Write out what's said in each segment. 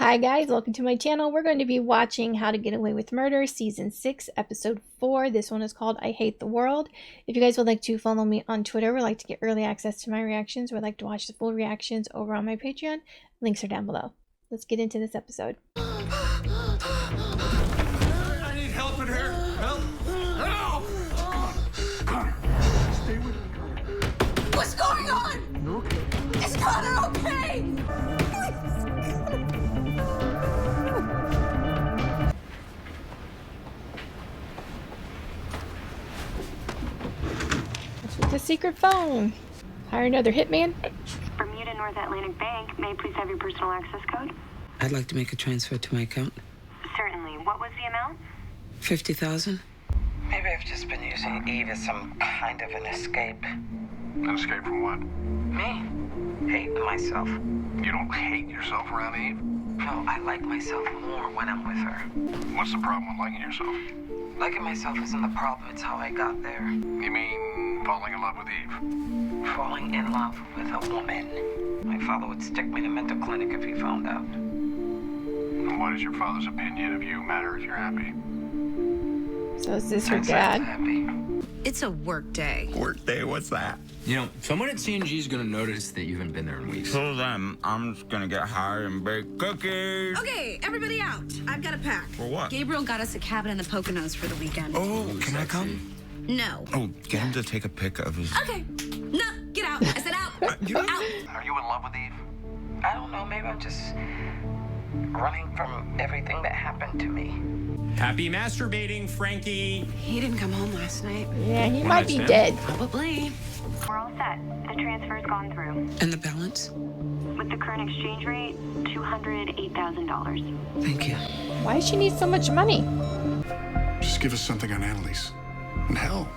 Hi guys, welcome to my channel. We're going to be watching How to Get Away with Murder Season 6, Episode 4. This one is called I Hate the World. If you guys would like to follow me on Twitter, would like to get early access to my reactions, or would like to watch the full reactions over on my Patreon, links are down below. Let's get into this episode. I need help in here. Help! Help! Connor, stay with me, Connor. What's going on? You okay? Is Connor okay? The secret phone. Hire another hitman. Bermuda North Atlantic Bank. May I please have your personal access code? I'd like to make a transfer to my account. Certainly. What was the amount? 50,000. Maybe I've just been using Eve as some kind of an escape. An escape from what? Me? Hate myself. You don't hate yourself around Eve? No, I like myself more when I'm with her. What's the problem with liking yourself? Liking myself isn't the problem, it's how I got there. You mean falling in love with Eve? Falling in love with a woman. My father would stick me in a mental clinic if he found out. And what is your father's opinion of you matter if you're happy? So is this her I'm dad? happy. It's a work day. Work day, what's that? You know, someone at C&G is gonna notice that you haven't been there in weeks. So then, I'm just gonna get hired and bake cookies. Okay, everybody out. I've got a pack. For what? Gabriel got us a cabin in the Poconos for the weekend. Oh, can I come? No. Oh, get him to take a pic of his... Okay. No, get out. I said out. Out. Are you in love with Eve? I don't know, maybe I'm just running from everything that happened to me. Happy masturbating, Frankie. He didn't come home last night. Yeah, he might be dead. Probably. We're all set. The transfer's gone through. And the balance? With the current exchange rate, $208,000. Thank you. Why does she need so much money? Just give us something on Annalise. And hell,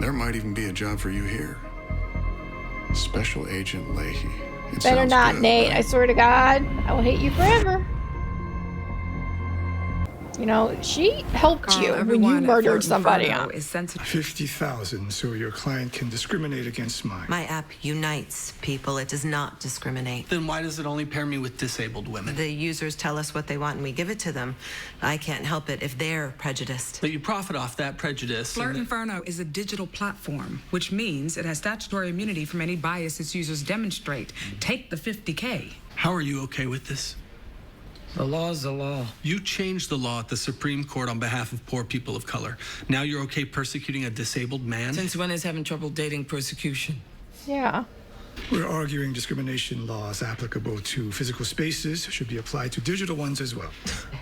there might even be a job for you here. Special Agent Leahy. It Better sounds not, good, Nate. right? I swear to God, I will hate you forever. You know, she helped you when you murdered somebody. Is sensitive. 50,000 so your client can discriminate against mine. My app unites people. It does not discriminate. Then why does it only pair me with disabled women? The users tell us what they want and we give it to them. I can't help it if they're prejudiced. But you profit off that prejudice. Flirt Inferno is a digital platform, which means it has statutory immunity from any bias its users demonstrate. Take the 50K. How are you okay with this? The law's the law. You changed the law at the Supreme Court on behalf of poor people of color. Now you're okay persecuting a disabled man? Since when is having trouble dating persecution? Yeah. We're arguing discrimination laws applicable to physical spaces should be applied to digital ones as well.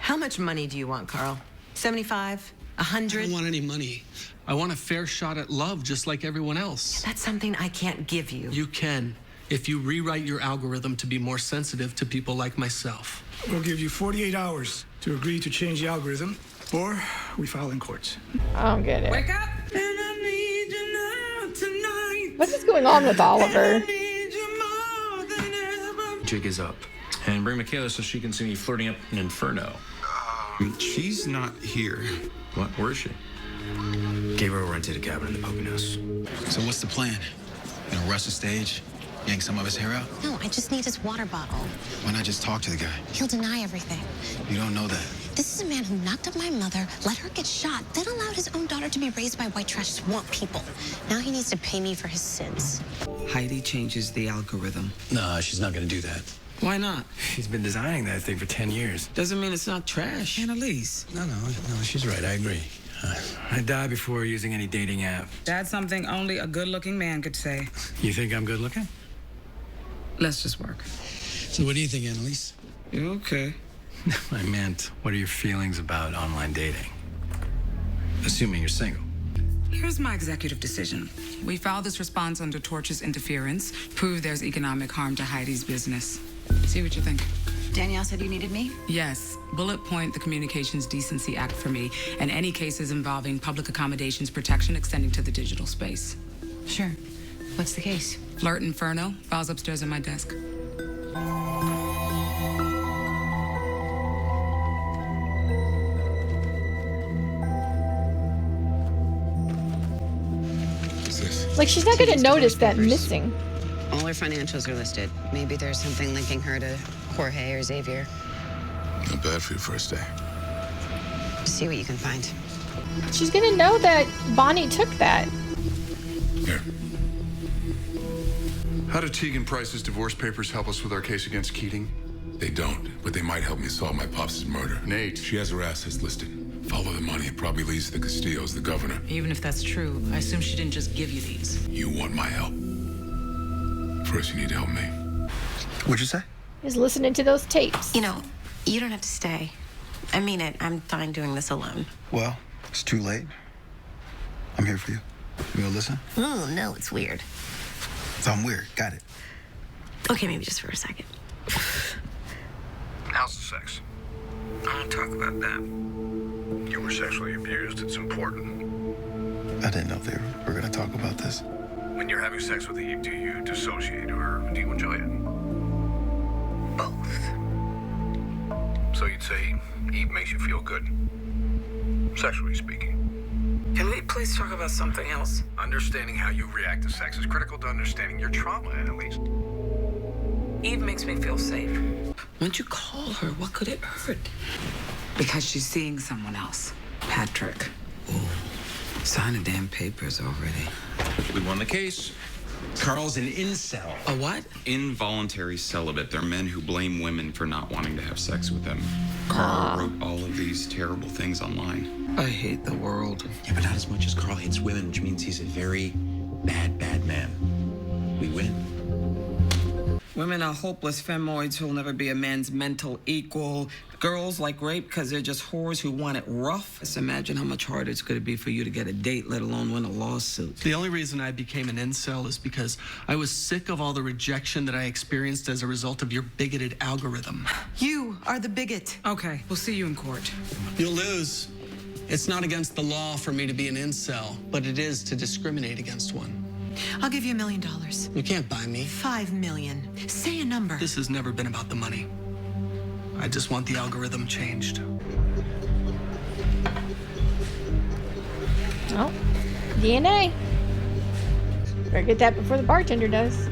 How much money do you want, Carl? 75? I 100? don't want any money. I want a fair shot at love just like everyone else. That's something I can't give you. You can, if you rewrite your algorithm to be more sensitive to people like myself. We'll give you 48 hours to agree to change the algorithm, or we file in court. I don't get it. Wake up! And I need you now tonight. What is going on with Oliver? Jig is up. And bring Michaela so she can see me flirting up an inferno. She's not here. What? Where is she? Gabriel rented a cabin in the Poconos. So what's the plan? You know, rush the stage? Yank some of his hair out? No, I just need his water bottle. Why not just talk to the guy? He'll deny everything. You don't know that. This is a man who knocked up my mother, let her get shot, then allowed his own daughter to be raised by white trash swamp people. Now he needs to pay me for his sins. Heidi changes the algorithm. No, she's not gonna do that. Why not? She's been designing that thing for 10 years. Doesn't mean it's not trash. Annalise. No, she's right, I agree. I die before using any dating app. That's something only a good-looking man could say. You think I'm good looking? Let's just work. So what do you think, Annalise? You okay? I meant, what are your feelings about online dating? Assuming you're single. Here's my executive decision. We file this response under tortious interference, prove there's economic harm to Heidi's business. See what you think. Danielle said you needed me? Yes. Bullet point the Communications Decency Act for me, and any cases involving public accommodations protection extending to the digital space. Sure. What's the case? Flirt Inferno. Files upstairs on my desk. Like, she's not going to notice that missing. All her financials are listed. Maybe there's something linking her to Jorge or Xavier. Not bad for your first day. See what you can find. She's gonna know that Bonnie took that. Here. How do Tegan Price's divorce papers help us with our case against Keating? They don't, but they might help me solve my pops' murder. Nate. She has her assets listed. Follow the money. It probably leads to the Castillos, the governor. Even if that's true, I assume she didn't just give you these. You want my help. First, you need to help me. What'd you say? Is listening to those tapes. You know, you don't have to stay. I mean it. I'm fine doing this alone. Well, it's too late. I'm here for you. You gonna listen? Oh, no, it's weird. So I'm weird. Got it. Okay, maybe just for a second. How's the sex? I don't talk about that. You were sexually abused. It's important. I didn't know they were gonna talk about this. When you're having sex with Eve, do you dissociate or do you enjoy it? Both. So you'd say Eve makes you feel good, sexually speaking. Can we please talk about something else? Understanding how you react to sex is critical to understanding your trauma, at least. Eve makes me feel safe. When'd you call her? What could it hurt? Because she's seeing someone else. Patrick. Sign the damn papers already. We won the case. Carl's an incel. A what? Involuntary celibate. They're men who blame women for not wanting to have sex with them. Carl wrote all of these terrible things online. I hate the world. Yeah, but not as much as Carl hates women, which means he's a very bad man. We win. Women are hopeless femoids who'll never be a man's mental equal. Girls like rape because they're just whores who want it rough. Just imagine how much harder it's going to be for you to get a date, let alone win a lawsuit. The only reason I became an incel is because I was sick of all the rejection that I experienced as a result of your bigoted algorithm. You are the bigot. Okay, we'll see you in court. You'll lose. It's not against the law for me to be an incel, but it is to discriminate against one. I'll give you $1 million. You can't buy me. $5 million. Say a number. This has never been about the money. I just want the algorithm changed. Oh, DNA. Better get that before the bartender does.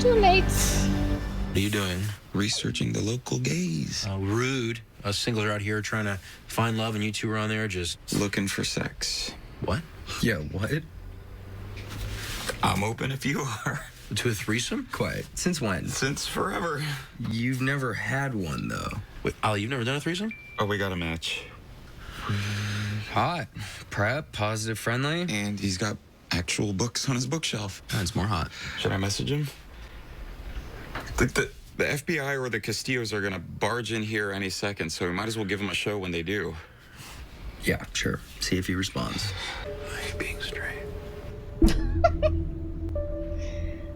Too late. What are you doing? Researching the local gays. Rude. Us singles are out here trying to find love, and you two are on there just... Looking for sex. What? Yeah, what? I'm open if you are. To a threesome? Quiet. Since when? Since forever. You've never had one, though. Wait, Ollie, you've never done a threesome? Oh, we got a match. Hot. Prep, positive, friendly. And he's got actual books on his bookshelf. That's more hot. Should I message him? The FBI or the Castillos are gonna barge in here any second, so we might as well give them a show when they do. Yeah, sure. See if he responds. I hate being straight.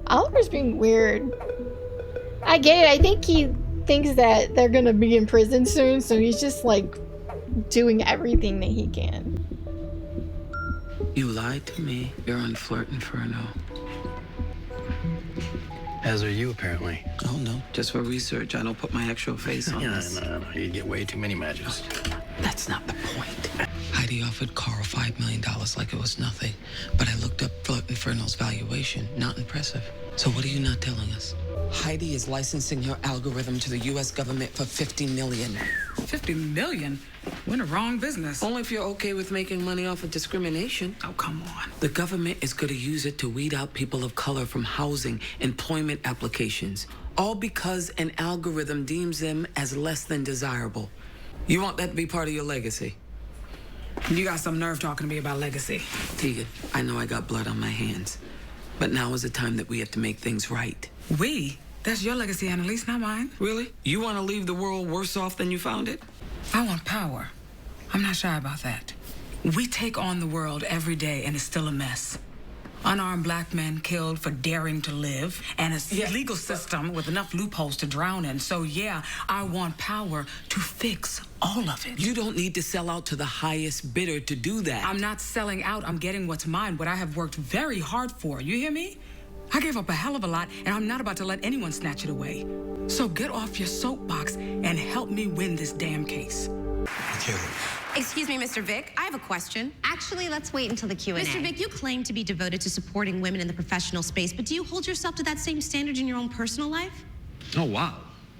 Oliver's being weird. I get it. I think he thinks that they're gonna be in prison soon, so he's just like doing everything that he can. You lied to me. You're on Flirt Inferno. As are you, apparently. Oh, no. Just for research. I don't put my actual face on this. No. You get way too many matches. That's not the point. Heidi offered Carl $5 million like it was nothing. But I looked up Flirt Inferno's valuation. Not impressive. So what are you not telling us? Heidi is licensing her algorithm to the U.S. government for $50 million. $50 million? We're in the wrong business. Only if you're okay with making money off of discrimination. Oh, come on. The government is going to use it to weed out people of color from housing, employment applications. All because an algorithm deems them as less than desirable. You want that to be part of your legacy? You got some nerve talking to me about legacy. Tegan, I know I got blood on my hands. But now is the time that we have to make things right. We? That's your legacy, Annalise, not mine. Really? You want to leave the world worse off than you found it? I want power. I'm not shy about that. We take on the world every day, and it's still a mess. Unarmed black men killed for daring to live, and a legal system with enough loopholes to drown in. So, yeah, I want power to fix all of it. You don't need to sell out to the highest bidder to do that. I'm not selling out. I'm getting what's mine, what I have worked very hard for. You hear me? I gave up a hell of a lot, and I'm not about to let anyone snatch it away. So get off your soapbox and help me win this damn case. Excuse me, Mr. Vick. I have a question. Actually, let's wait until the Q&A. Mr. Vick, you claim to be devoted to supporting women in the professional space, but do you hold yourself to that same standard in your own personal life? Oh, wow.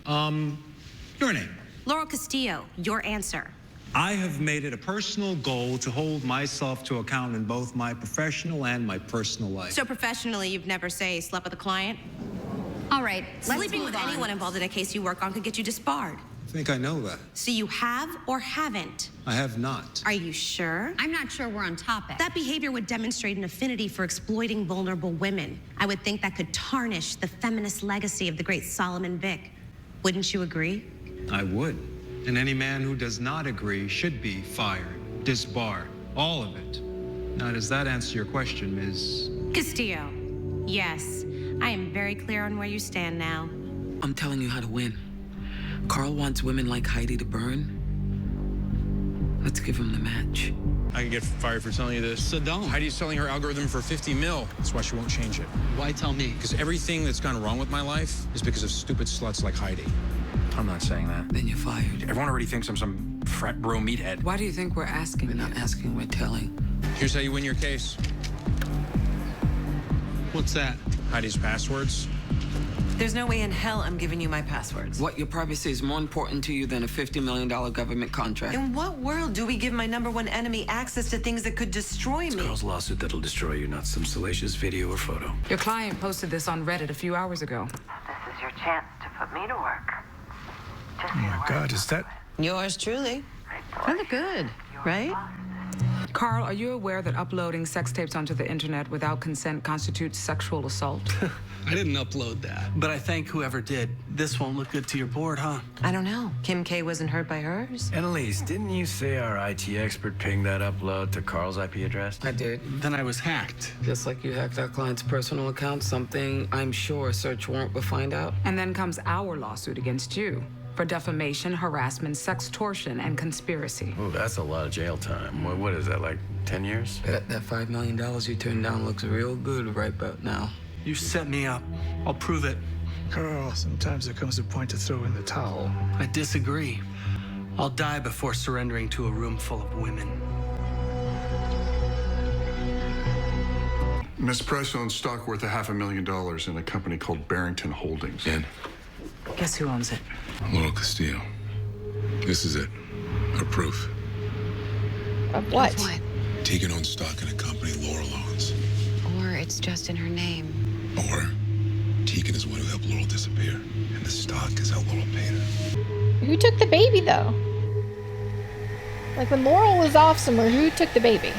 Your name? Laurel Castillo, your answer. I have made it a personal goal to hold myself to account in both my professional and my personal life. So professionally, you've never, say, slept with a client? All right, Sleeping with anyone involved in a case you work on could get you disbarred. I think I know that. So you have or haven't? I have not. Are you sure? I'm not sure we're on topic. That behavior would demonstrate an affinity for exploiting vulnerable women. I would think that could tarnish the feminist legacy of the great Solomon Vick. Wouldn't you agree? I would. And any man who does not agree should be fired, disbarred, all of it. Now, does that answer your question, Ms. Castillo, yes. I am very clear on where you stand now. I'm telling you how to win. Carl wants women like Heidi to burn. Let's give him the match. I can get fired for telling you this. So don't. Heidi's selling her algorithm for 50 mil. That's why she won't change it. Why tell me? Because everything that's gone wrong with my life is because of stupid sluts like Heidi. I'm not saying that. Then you're fired. Everyone already thinks I'm some frat bro meathead. Why do you think we're asking? We're not asking, we're telling. Here's how you win your case. What's that? Heidi's passwords. There's no way in hell I'm giving you my passwords. What, your privacy is more important to you than a $50 million government contract? In what world do we give my #1 enemy access to things that could destroy me? Carl's lawsuit that'll destroy you, not some salacious video or photo. Your client posted this on Reddit a few hours ago. This is your chance to put me to work. Just Oh my God, is that... Yours truly. Kind of good, right? Carl, are you aware that uploading sex tapes onto the internet without consent constitutes sexual assault? I didn't upload that. But I thank whoever did. This won't look good to your board, huh? I don't know. Kim K wasn't hurt by hers. Annalise, didn't you say our IT expert pinged that upload to Carl's IP address? I did. Then I was hacked. Just like you hacked our client's personal account, something I'm sure a search warrant will find out. And then comes our lawsuit against you for defamation, harassment, sextortion, and conspiracy. Ooh, that's a lot of jail time. What is that, like 10 years? That $5 million you turned down looks real good right about now. You set me up. I'll prove it. Carl, sometimes there comes a point to throw in the towel. I disagree. I'll die before surrendering to a room full of women. Miss Price owns stock worth $500,000 in a company called Barrington Holdings. And Guess who owns it? Laurel Castillo. This is it. Her proof. Of what? Of what? Tegan owns stock in a company Laurel owns. Or it's just in her name. Or Tegan is the one who helped Laurel disappear. And the stock is how Laurel paid her. Who took the baby, though? Like, when Laurel was off somewhere, who took the baby?